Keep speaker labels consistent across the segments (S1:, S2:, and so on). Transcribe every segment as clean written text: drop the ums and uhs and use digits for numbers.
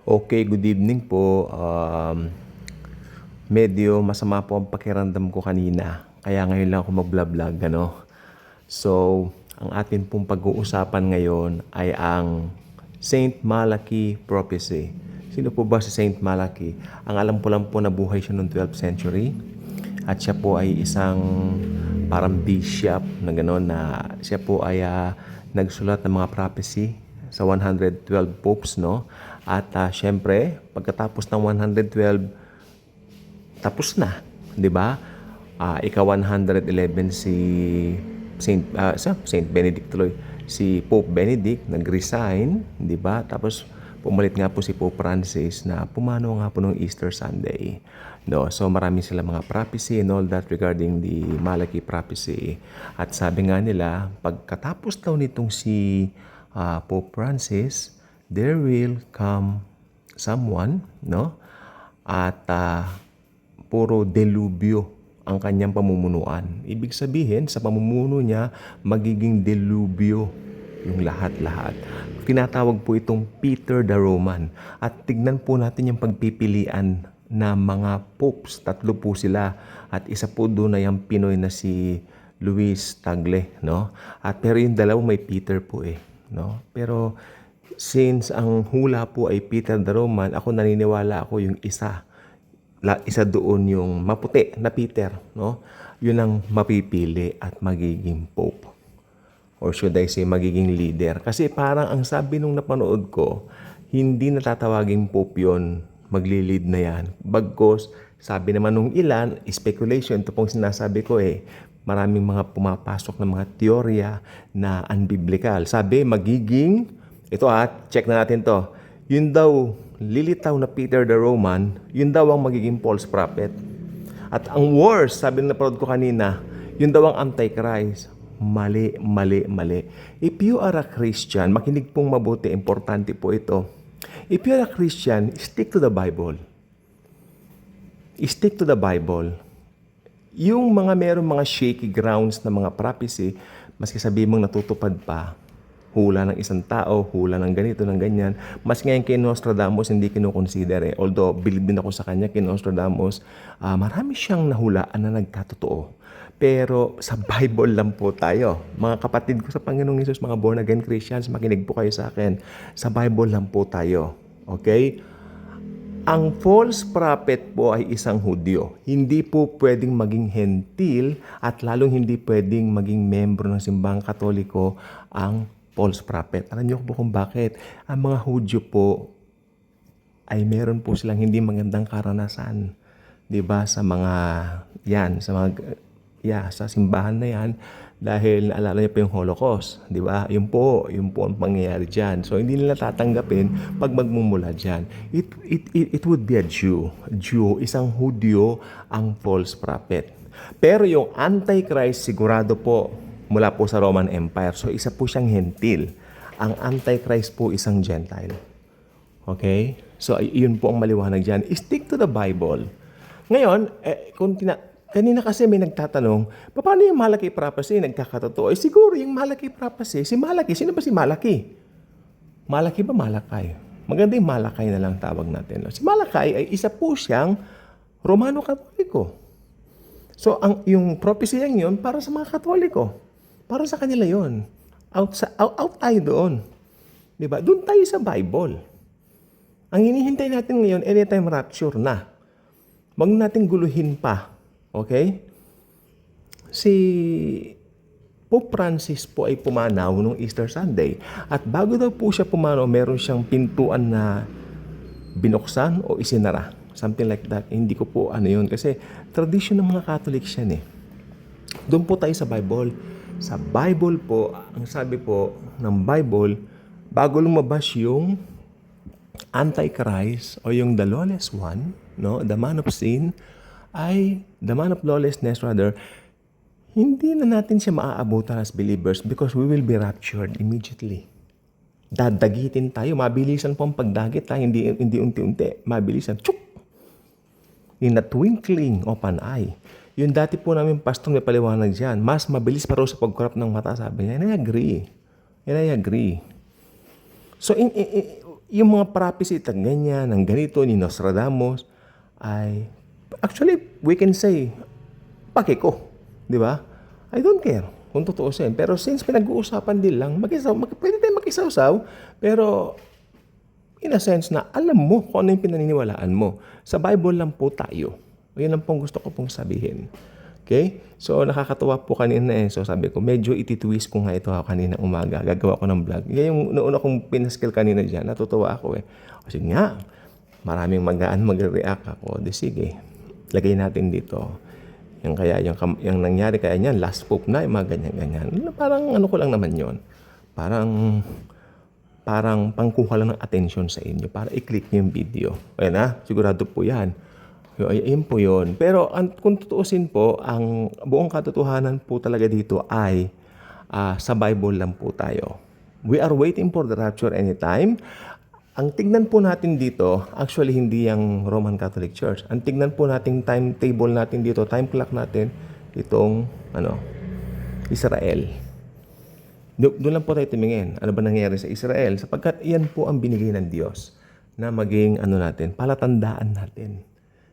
S1: Okay, good evening po. Medyo masama po ang pakiramdam ko kanina. Kaya ngayon lang ako mag-vlog, ano. So, ang atin pong pag-uusapan ngayon ay ang Saint Malachy Prophecy. Sino po ba si Saint Malachy? Ang alam ko lang po na buhay siya noong 12th century. At siya po ay isang parang bishop na gano'n na siya po ay nagsulat ng mga prophecy sa 112 popes, no? At syempre, pagkatapos ng 112, tapos na, 'di ba? Ika-111 si Saint Benedict tuloy. Si Pope Benedict nag-resign, 'di ba? Tapos pumalit nga po si Pope Francis na pumanaw nga po nung Easter Sunday. No, so marami sila mga prophecy and all that regarding the Malachy prophecy. At sabi nga nila, pagkatapos daw nitong si Pope Francis, there will come someone, no? At puro delubyo ang kanyang pamumunuan. Ibig sabihin, sa pamumuno niya, magiging delubyo yung lahat-lahat. Tinatawag po itong Peter the Roman. At tignan po natin yung pagpipilian na mga popes. 3 po sila. At isa po doon ay ang Pinoy na si Luis Tagle, no? At pero yung dalawa may Peter po no? Pero since ang hula po ay Peter the Roman, ako naniniwala ako yung isa doon yung maputi na Peter, no? Yun ang mapipili at magiging pope. Or should I say, magiging leader. Kasi parang ang sabi nung napanood ko, hindi natatawaging pope yun, magli-lead na yan. Bagkos, sabi naman nung ilan, speculation, ito pong sinasabi ko maraming mga pumapasok na mga teorya na unbiblical. Sabi, magiging, ito check na natin to, yun daw, lilitaw na Peter the Roman, yun daw ang magiging false prophet. At ang worst, sabi na napanood ko kanina, yun daw ang Antichrist. Mali, mali, mali. If you are a Christian, makinig pong mabuti, importante po ito. If you are a Christian, stick to the Bible. Stick to the Bible. Yung merong mga shaky grounds na mga prophecy, maski sabihin mong natutupad pa, hula ng isang tao, hula ng ganito, ng ganyan. Mas ngayon kay Nostradamus, hindi kinukonsider Although, believe din ako sa kanya, kay Nostradamus, marami siyang nahulaan na nagkatotoo. Pero sa Bible lang po tayo. Mga kapatid ko sa Panginoong Hesus, mga born again Christians, makinig po kayo sa akin. Sa Bible lang po tayo. Okay? Ang false prophet po ay isang Hudyo. Hindi po pwedeng maging hentil at lalong hindi pwedeng maging membro ng simbahang Katoliko ang false prophet. Alam niyo po kung bakit? Ang mga Hudyo po ay meron po silang hindi magandang karanasan. 'Di ba? Sa mga sa simbahan na yan, dahil naalala niyo po yung Holocaust, 'di ba? Yun po ang pangyayari diyan. So hindi nila tatanggapin pag magmumula diyan. It would be a Jew. Isang Hudyo ang false prophet. Pero yung Antichrist sigurado po mula po sa Roman Empire. So isa po siyang hentil. Ang Antichrist po isang Gentile. Okay? So yun po ang maliwanag diyan. Stick to the Bible. Ngayon, kanina kasi may nagtatanong, paano yung Malachy prophecy nagkakatotoo? Siguro yung Malachy prophecy, si Malachy, sino ba si Malachy? Malachy ba Malakay? Maganda yung Malakay na lang tawag natin. Si Malakay ay isa po siyang Romano Katoliko. So yung prophecy yun para sa mga Katoliko. Para sa kanila yun. Out tayo doon. Diba? Doon tayo sa Bible. Ang hinihintay natin ngayon, anytime rapture na. Wag natin guluhin pa. Okay? Si Pope Francis po ay pumanaw nung Easter Sunday. At bago daw po siya pumanaw, meron siyang pintuan na binuksan o isinara. Something like that. Hindi ko po yun. Kasi tradition ng mga Catholic yan Doon po tayo sa Bible. Sa Bible po, ang sabi po ng Bible, bago lumabas yung Antichrist o yung the lawless one, no, the man of sin, the man of lawlessness rather, hindi na natin siya maaabutan as believers because we will be raptured immediately. Dadagitin tayo, mabilisan po ang pagdagit, hindi unti-unti, mabilisan. Chuk! In a twinkling of an eye. Yung dati po namin pastong may paliwanag dyan, mas mabilis pa raw sa pagkurap ng mata, sabi niya, and I agree. So, yung mga prophecy ng ganyan, ng ganito, ni Nostradamus, ay, actually, we can say, pake ko. Di ba? I don't care kung tutuusin. Pero since pinag-uusapan din lang, pwede tayong makisawsaw, pero in a sense na alam mo kung ano yung pinaniniwalaan mo. Sa Bible lang po tayo. Yun ang pong gusto ko pong sabihin. Okay? So, nakakatuwa po kanina eh. So, sabi ko, medyo ititwist ko nga ito kanina umaga. Gagawa ko ng vlog. Yung nauna kong pinaskill kanina dyan, natutuwa ako eh. Kasi nga, maraming mag-react ako. Di sige, lagay natin dito. Yung nangyari kaya niyan, last pope na, yung mga ganyan-ganyan. Parang ano ko lang naman yon. Parang pangkuha lang ng attention sa inyo para i-click niyo yung video. Ayan na, sigurado po yan. Ayun po yun. Pero kung tutuusin po, ang buong katotohanan po talaga dito ay sa Bible lang po tayo. We are waiting for the rapture anytime. Ang tignan po natin dito, actually hindi yung Roman Catholic Church. Ang tignan po natin timetable natin dito, time clock natin, itong Israel. Doon lang po tayo tumingin. Ano ba nangyayari sa Israel? Sapagkat iyan po ang binigay ng Diyos na maging palatandaan natin.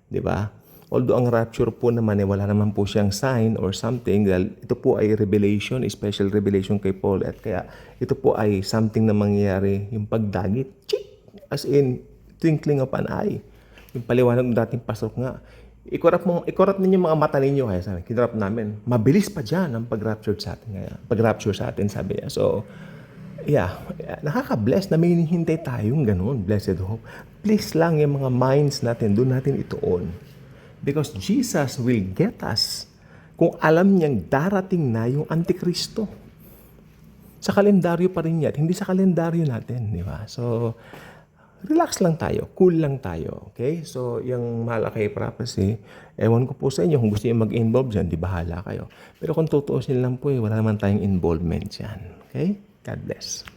S1: Di ba? Although ang rapture po naman wala naman po siyang sign or something dahil ito po ay revelation, special revelation kay Paul at kaya ito po ay something na mangyayari yung pagdagit. As in, twinkling of an eye. Yung paliwanag ng dating pasok nga. Ikorap ninyo mga mata ninyo. Kaya sabi, kinurap namin. Mabilis pa dyan ang pag-rapture sa atin. Pag-rapture sa atin, sabi niya. So, yeah, nakaka-bless na may hinihintay tayong ganun. Blessed hope. Please lang yung mga minds natin, doon natin ituon. Because Jesus will get us kung alam niyang darating na yung Antikristo. Sa kalendaryo pa rin yan. Hindi sa kalendaryo natin, di ba? So, relax lang tayo, cool lang tayo, okay? So, yung Malakay prophecy, ewan ko po sa inyo, kung gusto niyo mag-involve dyan, di bahala kayo. Pero kung tutuusin lang po wala naman tayong involvement dyan, okay? God bless.